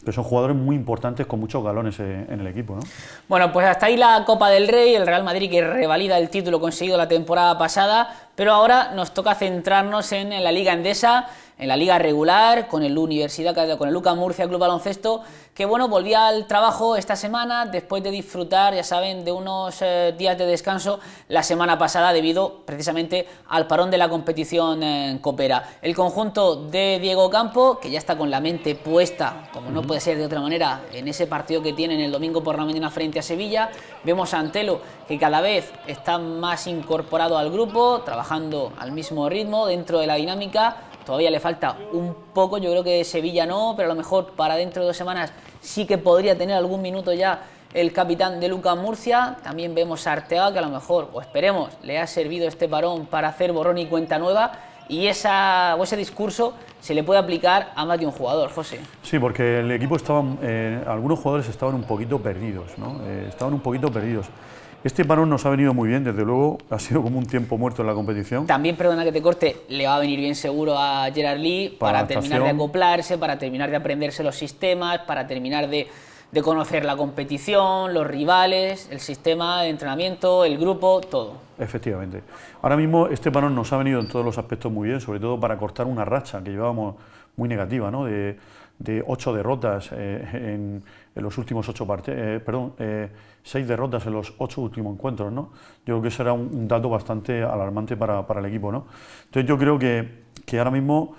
que son jugadores muy importantes con muchos galones en el equipo, ¿no? Bueno, pues hasta ahí la Copa del Rey, el Real Madrid que revalida el título conseguido la temporada pasada, pero ahora nos toca centrarnos en la Liga Endesa, en la Liga regular, con el UCA Murcia Club Baloncesto, que bueno, volvía al trabajo esta semana después de disfrutar, ya saben, de unos días de descanso la semana pasada debido precisamente al parón de la competición copera. El conjunto de Diego Campo, que ya está con la mente puesta, como no puede ser de otra manera, en ese partido que tienen el domingo por la mañana frente a Sevilla. Vemos a Antelo, que cada vez está más incorporado al grupo, trabajando al mismo ritmo dentro de la dinámica. Todavía le falta un poco, yo creo que Sevilla no, pero a lo mejor para dentro de 2 semanas sí que podría tener algún minuto ya el capitán de UCA Murcia. También vemos a Arteaga, que a lo mejor, o esperemos, le ha servido este parón para hacer borrón y cuenta nueva, y ese discurso se le puede aplicar a más de un jugador, José. Sí, porque el equipo estaba, algunos jugadores estaban un poquito perdidos, ¿no? Estaban un poquito perdidos. Este parón nos ha venido muy bien, desde luego, ha sido como un tiempo muerto en la competición. También, perdona que te corte, le va a venir bien seguro a Gerard Lee para terminar de acoplarse, para terminar de aprenderse los sistemas, para terminar de conocer la competición, los rivales, el sistema de entrenamiento, el grupo, todo. Efectivamente. Ahora mismo este parón nos ha venido en todos los aspectos muy bien, sobre todo para cortar una racha que llevábamos muy negativa, ¿no? De 8 derrotas en los últimos 8 partidos, 6 derrotas en los 8 últimos encuentros, ¿no? Yo creo que eso era un dato bastante alarmante para el equipo, ¿no? Entonces yo creo que ahora mismo,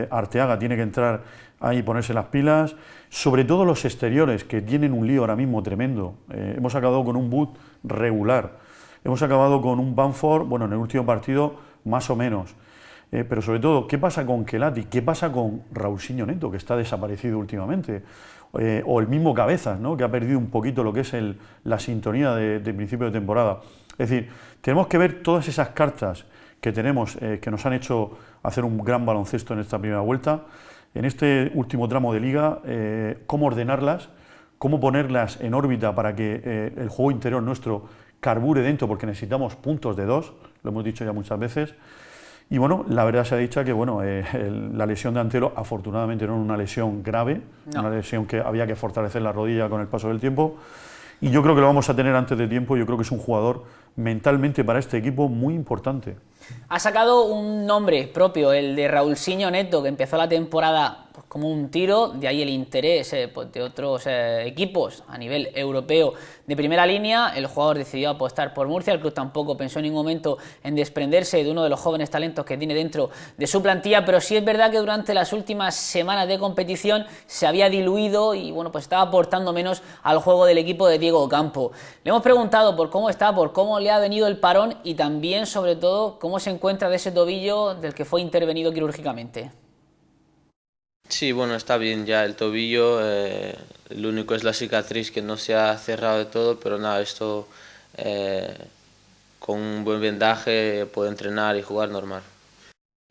Arteaga tiene que entrar ahí y ponerse las pilas, sobre todo los exteriores, que tienen un lío ahora mismo tremendo. Hemos acabado con un Wood regular, hemos acabado con un Bamford, bueno, en el último partido más o menos. Pero sobre todo, ¿qué pasa con Kelati? ¿Qué pasa con Raulsinho Neto, que está desaparecido últimamente? O el mismo Cabezas, ¿no? Que ha perdido un poquito lo que es la sintonía de principio de temporada. Es decir, tenemos que ver todas esas cartas que tenemos, que nos han hecho hacer un gran baloncesto en esta primera vuelta, en este último tramo de liga, cómo ordenarlas, cómo ponerlas en órbita para que el juego interior nuestro carbure dentro, porque necesitamos puntos de 2, lo hemos dicho ya muchas veces. Y bueno, la verdad se ha dicho que bueno, la lesión de Antelo afortunadamente no era una lesión grave, una lesión que había que fortalecer la rodilla con el paso del tiempo, y yo creo que lo vamos a tener antes de tiempo. Yo creo que es un jugador mentalmente para este equipo muy importante. Ha sacado un nombre propio, el de Raulsinho Neto, que empezó la temporada pues, como un tiro, de ahí el interés pues, de otros equipos a nivel europeo de primera línea. El jugador decidió apostar por Murcia, el club tampoco pensó en ningún momento en desprenderse de uno de los jóvenes talentos que tiene dentro de su plantilla, pero sí es verdad que durante las últimas semanas de competición se había diluido y bueno, pues estaba aportando menos al juego del equipo de Diego Campo. Le hemos preguntado por cómo está, por cómo le ha venido el parón y también, sobre todo, cómo se encuentra de ese tobillo del que fue intervenido quirúrgicamente. Sí, bueno, está bien ya el tobillo, el único es la cicatriz que no se ha cerrado de todo, pero nada, esto con un buen vendaje puedo entrenar y jugar normal.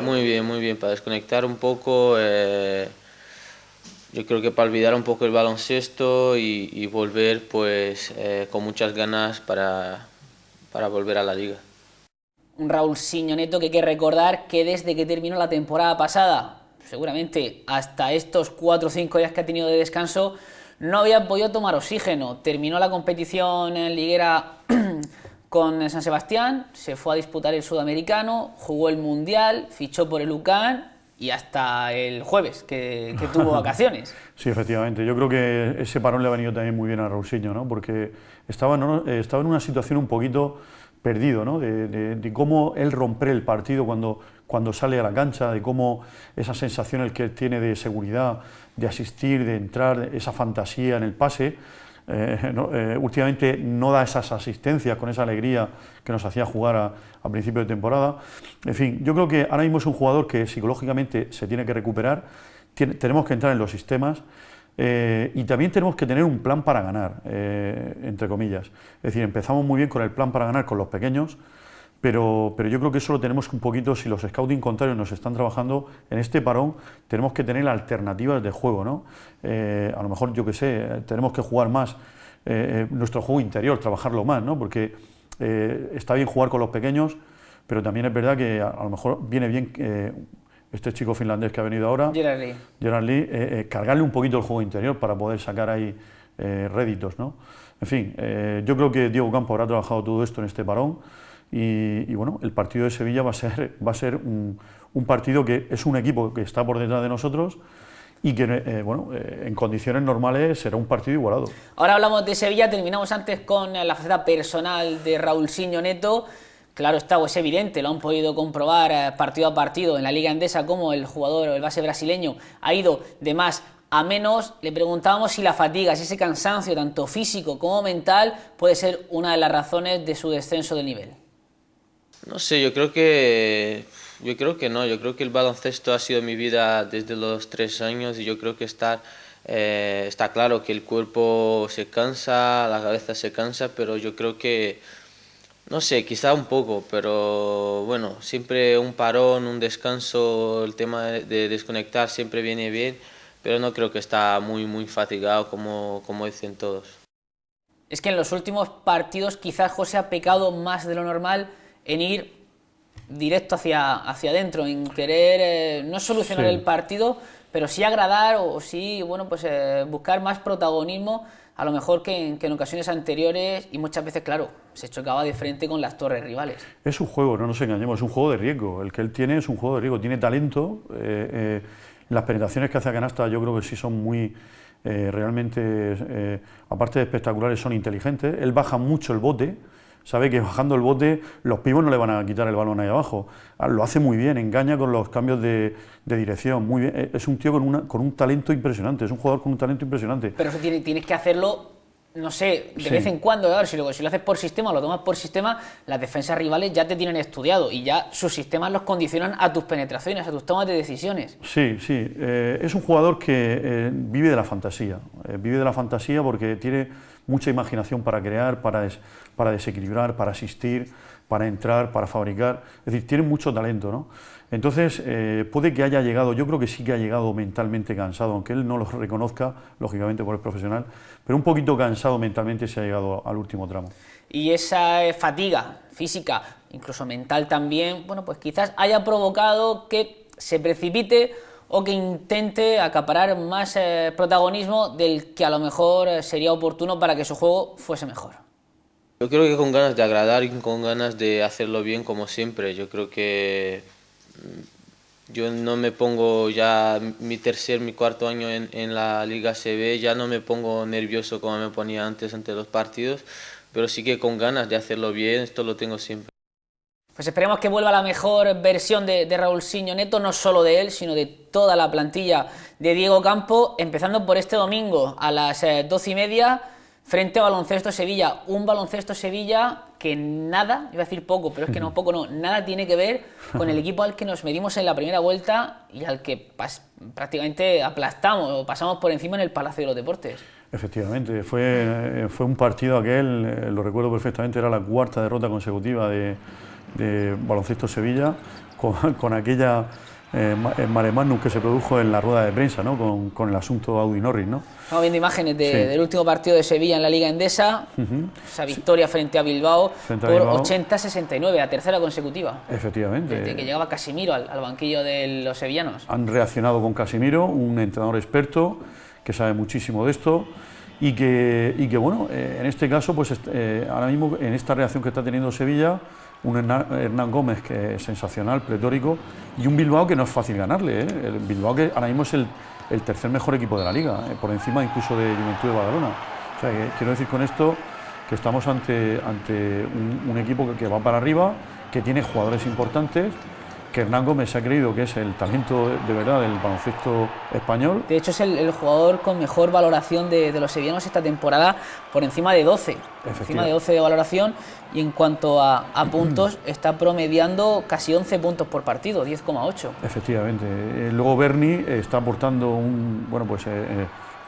Muy bien, para desconectar un poco, yo creo que para olvidar un poco el baloncesto y volver pues con muchas ganas para volver a la liga. Un Raulsinho Neto que hay que recordar que desde que terminó la temporada pasada, seguramente hasta estos 4 o 5 días que ha tenido de descanso, no había podido tomar oxígeno. Terminó la competición en liguera con San Sebastián, se fue a disputar el Sudamericano, jugó el Mundial, fichó por el UCAN y hasta el jueves que tuvo vacaciones. Sí, efectivamente. Yo creo que ese parón le ha venido también muy bien a Raulsinho, ¿no? Porque estaba en una situación un poquito perdido, ¿no? De cómo él romper el partido cuando sale a la cancha, de cómo esa sensación que él tiene de seguridad, de asistir, de entrar, esa fantasía en el pase, últimamente no da esas asistencias con esa alegría que nos hacía jugar a principio de temporada. En fin, yo creo que ahora mismo es un jugador que psicológicamente se tiene que recuperar, tenemos que entrar en los sistemas. Y también tenemos que tener un plan para ganar, entre comillas. Es decir, empezamos muy bien con el plan para ganar con los pequeños, pero yo creo que eso lo tenemos un poquito, si los scouting contrarios nos están trabajando en este parón, tenemos que tener alternativas de juego, ¿no? A lo mejor, yo qué sé, tenemos que jugar más nuestro juego interior, trabajarlo más, ¿no? Porque está bien jugar con los pequeños, pero también es verdad que a lo mejor viene bien este chico finlandés que ha venido ahora, Gerard Lee, cargarle un poquito el juego interior para poder sacar ahí réditos, ¿no? En fin, yo creo que Diego Campo habrá trabajado todo esto en este parón y bueno, el partido de Sevilla va a ser un partido que es un equipo que está por detrás de nosotros y que bueno, en condiciones normales será un partido igualado. Ahora hablamos de Sevilla, terminamos antes con la faceta personal de Raúlsinho Neto. Claro está, o es evidente, lo han podido comprobar partido a partido en la Liga Endesa, como el jugador, el base brasileño, ha ido de más a menos. Le preguntábamos si la fatiga, si ese cansancio, tanto físico como mental, puede ser una de las razones de su descenso del nivel. No sé, yo creo que no, yo creo que el baloncesto ha sido mi vida desde los 3 años y yo creo que está claro que el cuerpo se cansa, la cabeza se cansa, pero yo creo que, no sé, quizá un poco, pero bueno, siempre un parón, un descanso, el tema de desconectar siempre viene bien, pero no creo que está muy fatigado como dicen todos. Es que en los últimos partidos quizás José ha pecado más de lo normal en ir directo hacia adentro, en querer no solucionar el partido, pero sí agradar o sí, bueno, pues buscar más protagonismo, a lo mejor que en ocasiones anteriores, y muchas veces, claro, se chocaba de frente con las torres rivales. Es un juego, no nos engañemos, es un juego de riesgo. El que él tiene es un juego de riesgo, tiene talento. Las penetraciones que hace a canasta yo creo que sí son muy, realmente, aparte de espectaculares, son inteligentes. Él baja mucho el bote. Sabe que bajando el bote los pibos no le van a quitar el balón ahí abajo. Lo hace muy bien, engaña con los cambios de dirección, muy bien. Es un tío con un talento impresionante, es un jugador con un talento impresionante. Pero eso tienes que hacerlo, no sé, de vez en cuando. A ver, si lo haces por sistema, lo tomas por sistema, las defensas rivales ya te tienen estudiado y ya sus sistemas los condicionan a tus penetraciones, a tus tomas de decisiones. Sí, es un jugador que vive de la fantasía, porque tiene mucha imaginación para crear, para desequilibrar, para asistir, para entrar, para fabricar. Es decir, tiene mucho talento, ¿no? Entonces, puede que haya llegado, yo creo que sí que ha llegado mentalmente cansado, aunque él no lo reconozca, lógicamente por el profesional, pero un poquito cansado mentalmente se ha llegado al último tramo. Y esa fatiga física, incluso mental también, bueno, pues quizás haya provocado que se precipite o que intente acaparar más protagonismo del que a lo mejor sería oportuno para que su juego fuese mejor. Yo creo que con ganas de agradar y con ganas de hacerlo bien como siempre. Yo creo que yo no me pongo ya mi cuarto año en la Liga CB, ya no me pongo nervioso como me ponía antes ante los partidos, pero sí que con ganas de hacerlo bien, esto lo tengo siempre. Pues esperemos que vuelva la mejor versión de Raúlsinho Neto, no solo de él, sino de toda la plantilla de Diego Campo, empezando por este domingo a las 12:30, frente a Baloncesto Sevilla. Un Baloncesto Sevilla que nada, iba a decir poco, pero es que no, poco no, nada tiene que ver con el equipo al que nos medimos en la primera vuelta y al que prácticamente aplastamos o pasamos por encima en el Palacio de los Deportes. Efectivamente, fue un partido aquel, lo recuerdo perfectamente, era la 4ª derrota consecutiva de Baloncesto Sevilla, con aquella mare magnum que se produjo en la rueda de prensa, ¿no? con el asunto Audi Norris, ¿no? Estamos viendo imágenes del último partido de Sevilla en la Liga Endesa, esa victoria frente a Bilbao por 80-69, la tercera consecutiva. Efectivamente. Desde que llegaba Casimiro al banquillo de los sevillanos. Han reaccionado con Casimiro, un entrenador experto que sabe muchísimo de esto y que bueno, en este caso, pues ahora mismo en esta reacción que está teniendo Sevilla, un Hernán Gómez que es sensacional, pletórico, y un Bilbao que no es fácil ganarle, ¿eh? El Bilbao que ahora mismo es el tercer mejor equipo de la Liga, por encima incluso de Juventud de Badalona. O sea, que quiero decir con esto que estamos ante un equipo que va para arriba, que tiene jugadores importantes, que Hernán Gómez se ha creído que es el talento de verdad del baloncesto español. De hecho es el jugador con mejor valoración de los sevillanos esta temporada, por encima de 12. Encima de 12 de valoración, y en cuanto a puntos está promediando casi 11 puntos por partido, 10,8. Efectivamente. Luego Berni está aportando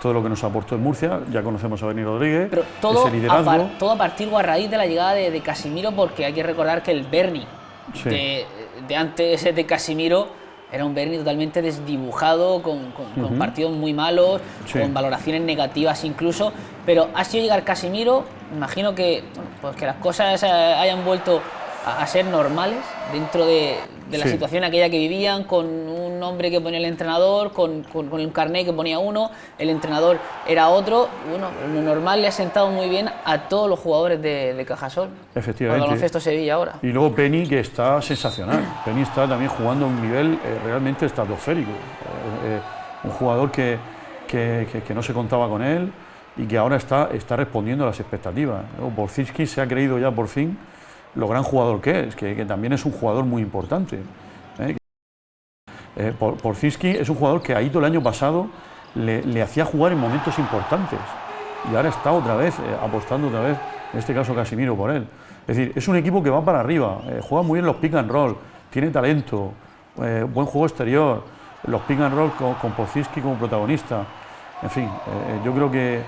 todo lo que nos aportó en Murcia, ya conocemos a Berni Rodríguez, Pero todo ese liderazgo. todo a partir o a raíz de la llegada de Casimiro, porque hay que recordar que el Berni Sí. de antes de Casimiro era un Berni totalmente desdibujado, con partidos muy malos, Sí. con valoraciones negativas incluso, pero ha sido llegar Casimiro, imagino que, bueno, pues que las cosas hayan vuelto a ser normales dentro de la Sí. situación aquella que vivían, con un nombre que ponía el entrenador, con un carnet que ponía uno, el entrenador era otro, y bueno, lo normal le ha sentado muy bien a todos los jugadores de Cajasol. Efectivamente. Al baloncesto Sevilla ahora. Y luego Penny, que está sensacional. Penny está también jugando a un nivel realmente estratosférico. Un jugador que no se contaba con él y que ahora está respondiendo a las expectativas. Borzinski se ha creído ya por fin lo gran jugador que es, que también es un jugador muy importante. Borzinski es un jugador que a Ito el año pasado le hacía jugar en momentos importantes y ahora está otra vez apostando otra vez, en este caso Casimiro, por él. Es decir, es un equipo que va para arriba, juega muy bien los pick and roll, tiene talento, buen juego exterior, los pick and roll con Borzinski como protagonista. En fin, yo creo que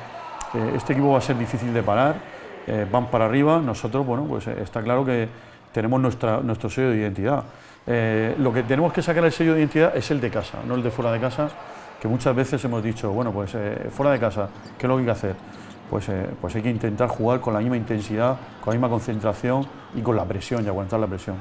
este equipo va a ser difícil de parar. Van para arriba, nosotros, bueno, pues está claro que tenemos nuestro sello de identidad. Lo que tenemos que sacar el sello de identidad es el de casa, no el de fuera de casa, que muchas veces hemos dicho, bueno, pues fuera de casa, ¿qué es lo que hay que hacer? Pues hay que intentar jugar con la misma intensidad, con la misma concentración y con la presión y aguantar la presión.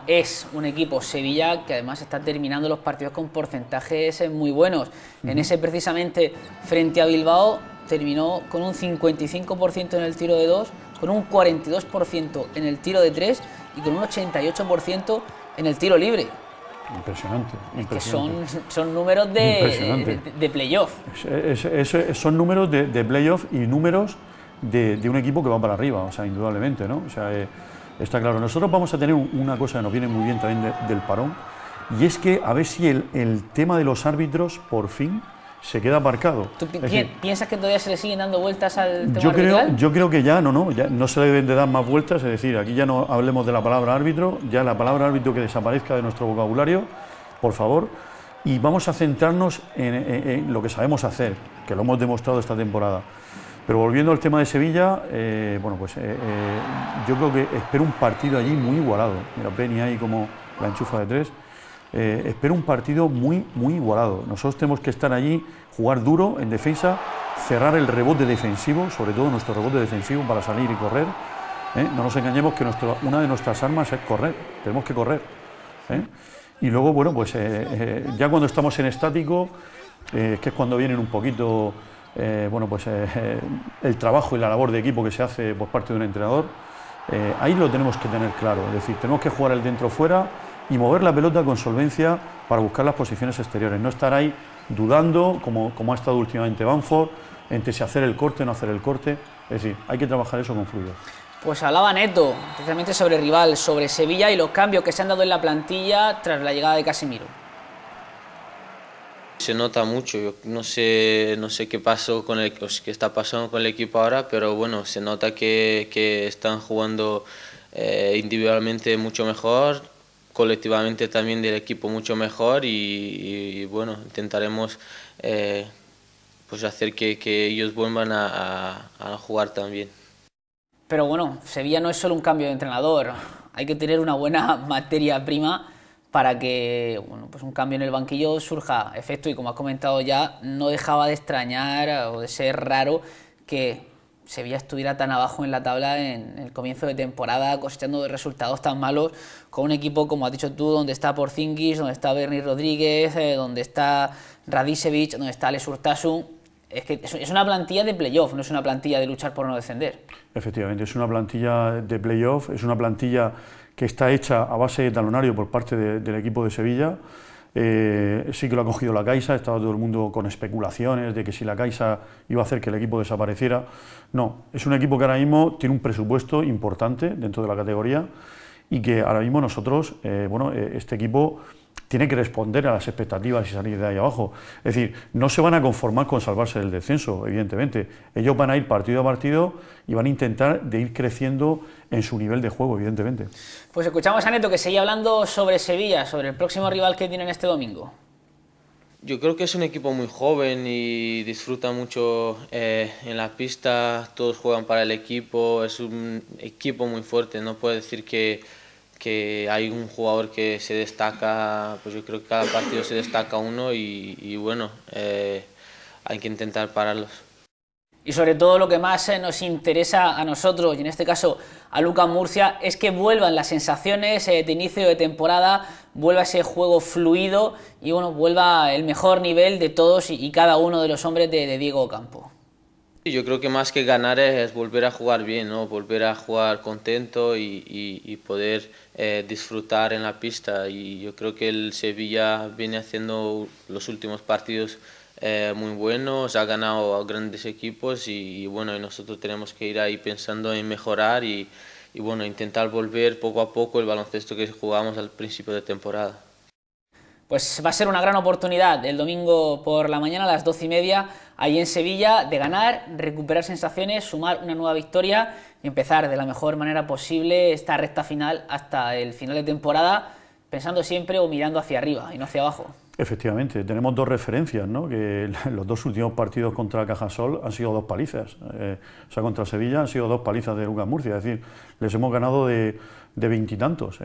Es un equipo Sevilla que además está terminando los partidos con porcentajes muy buenos. En ese precisamente frente a Bilbao terminó con un 55% en el tiro de 2, con un 42% en el tiro de 3 y con un 88% en el tiro libre. Impresionante, impresionante. Que son números de playoff. Son números de playoff y números de un equipo que va para arriba, o sea, indudablemente, ¿no? O sea, está claro. Nosotros vamos a tener una cosa que nos viene muy bien también del parón, y es que a ver si el tema de los árbitros por fin se queda aparcado. ¿Tú piensas que todavía se le siguen dando vueltas al tema arbitral? Yo creo que ya no se le deben de dar más vueltas, es decir, aquí ya no hablemos de la palabra árbitro, ya la palabra árbitro que desaparezca de nuestro vocabulario, por favor, y vamos a centrarnos en lo que sabemos hacer, que lo hemos demostrado esta temporada. Pero volviendo al tema de Sevilla, yo creo que espero un partido allí muy igualado. Mira, Penny ahí como la enchufa de 3. Espero un partido muy igualado. Nosotros tenemos que estar allí, jugar duro en defensa, cerrar el rebote defensivo, sobre todo nuestro rebote defensivo para salir y correr. No nos engañemos que una de nuestras armas es correr, tenemos que correr. Y luego, bueno, pues ya cuando estamos en estático, que es cuando vienen un poquito el trabajo y la labor de equipo que se hace por parte de un entrenador, ahí lo tenemos que tener claro. Es decir, tenemos que jugar el dentro-fuera y mover la pelota con solvencia para buscar las posiciones exteriores, no estar ahí dudando, como ha estado últimamente Bamford, entre si hacer el corte o no hacer el corte. Es decir, hay que trabajar eso con fluidez. Pues hablaba Neto, precisamente sobre rival, sobre Sevilla y los cambios que se han dado en la plantilla tras la llegada de Casimiro. Se nota mucho, yo no sé qué pasó qué está pasando con el equipo ahora, pero bueno, se nota que están jugando individualmente mucho mejor, colectivamente también del equipo mucho mejor y bueno, intentaremos pues hacer que ellos vuelvan a jugar también. Pero bueno, Sevilla no es solo un cambio de entrenador, hay que tener una buena materia prima para que pues un cambio en el banquillo surja efecto, y como has comentado ya, no dejaba de extrañar o de ser raro que Sevilla estuviera tan abajo en la tabla en el comienzo de temporada, cosechando resultados tan malos con un equipo, como has dicho tú, donde está Porzingis, donde está Berni Rodríguez, donde está Radicevic, donde está Ales Urtasun. Es que es una plantilla de playoff, no es una plantilla de luchar por no descender. Efectivamente, es una plantilla de playoff, es una plantilla que está hecha a base de talonario por parte del equipo de Sevilla. Sí que lo ha cogido la Caixa, estaba todo el mundo con especulaciones de que si la Caixa iba a hacer que el equipo desapareciera. No, es un equipo que ahora mismo tiene un presupuesto importante dentro de la categoría y que ahora mismo nosotros, este equipo tiene que responder a las expectativas y salir de ahí abajo. Es decir, no se van a conformar con salvarse del descenso, evidentemente. Ellos van a ir partido a partido y van a intentar de ir creciendo en su nivel de juego, evidentemente. Pues escuchamos a Neto, que seguía hablando sobre Sevilla, sobre el próximo rival que tienen este domingo. Yo creo que es un equipo muy joven y disfruta mucho en la pista, todos juegan para el equipo, es un equipo muy fuerte, no puedo decir que hay un jugador que se destaca, pues yo creo que cada partido se destaca uno y bueno, hay que intentar pararlos. Y sobre todo lo que más nos interesa a nosotros, y en este caso a UCAM Murcia, es que vuelvan las sensaciones de inicio de temporada, vuelva ese juego fluido y bueno, vuelva el mejor nivel de todos y cada uno de los hombres de Diego Ocampo. Yo creo que más que ganar es volver a jugar bien, ¿no? Volver a jugar contento y poder disfrutar en la pista. Y yo creo que el Sevilla viene haciendo los últimos partidos muy buenos, ha ganado a grandes equipos y bueno, y nosotros tenemos que ir ahí pensando en mejorar y bueno, intentar volver poco a poco el baloncesto que jugamos al principio de temporada. Pues va a ser una gran oportunidad el domingo por la mañana a las 12:30 ahí en Sevilla de ganar, recuperar sensaciones, sumar una nueva victoria y empezar de la mejor manera posible esta recta final hasta el final de temporada, pensando siempre o mirando hacia arriba y no hacia abajo. Efectivamente, tenemos dos referencias, ¿no? Que los dos últimos partidos contra Cajasol han sido dos palizas, o sea, contra Sevilla han sido dos palizas de UCAM Murcia, es decir, les hemos ganado de veintitantos.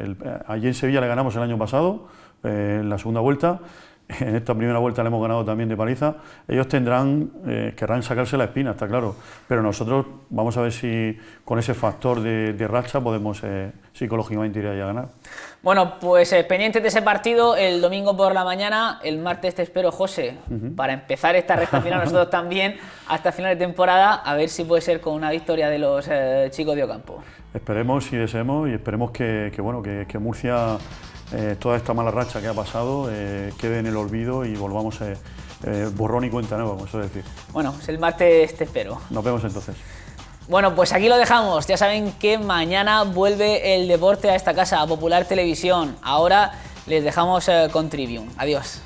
Allí en Sevilla le ganamos el año pasado, en la segunda vuelta, en esta primera vuelta le hemos ganado también de paliza. Ellos querrán sacarse la espina, está claro, pero nosotros vamos a ver si con ese factor de racha podemos psicológicamente ir allá a ganar. Bueno, pues pendientes de ese partido el domingo por la mañana, el martes te espero, José, para empezar esta recta final nosotros también hasta final de temporada, a ver si puede ser con una victoria de los chicos de Ocampo. Esperemos y deseemos y esperemos que Murcia, toda esta mala racha que ha pasado, quede en el olvido y volvamos borrón y cuenta nueva, como suele decir. Bueno, pues el martes te espero. Nos vemos entonces. Bueno, pues aquí lo dejamos. Ya saben que mañana vuelve el deporte a esta casa, a Popular Televisión. Ahora les dejamos con Trivium. Adiós.